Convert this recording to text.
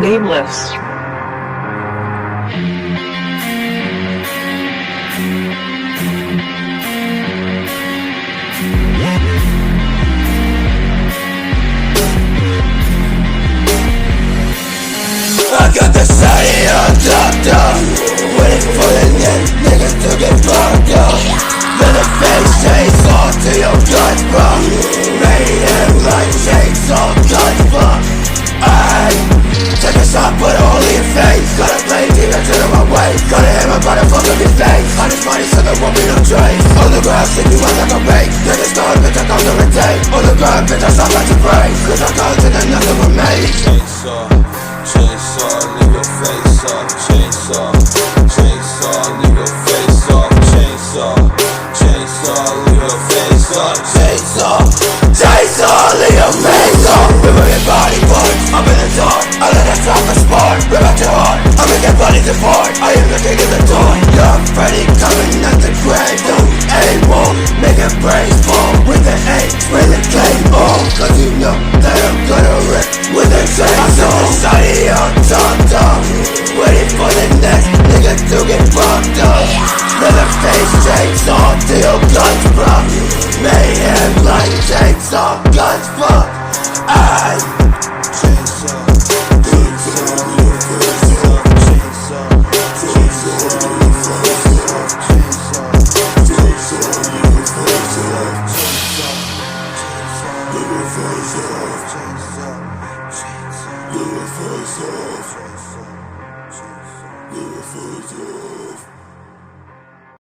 Nameless. I got the city on top, waiting for the next niggas to get fucked up. Let the face chainsaw to your guts, bro. Mayhem like chainsaw guts, fuck. Ayy, take a shot, put it all in your face. Gotta play demons into my way. Gotta hit my body, fuck up your face. Honest money, so there won't be no trace. On the ground, stick you out like a rake. Niggas know it, bitch, I come to retake. On the ground, bitch, I stop like to break. Cause I go to the nothing remains. Chainsaw, leave your face up. Chainsaw, leave your face up. Chainsaw, leave your face up. Chainsaw, leave your face up. Rip up your body parts, I'm in the dark. I let that drop a spark, rip out your heart. I make your body depart, I am the king of the dawn. Young Freddy coming at the grave. Don't A1, make your brains fall. With the A, spray the flame on. Cause you know that I'm gonna rip with a chainsaw. I'm society on top, waiting for the next nigga to get fucked up. Leatherface chainsaw to your guns, bro. Mayhem like chainsaw guns, fuck.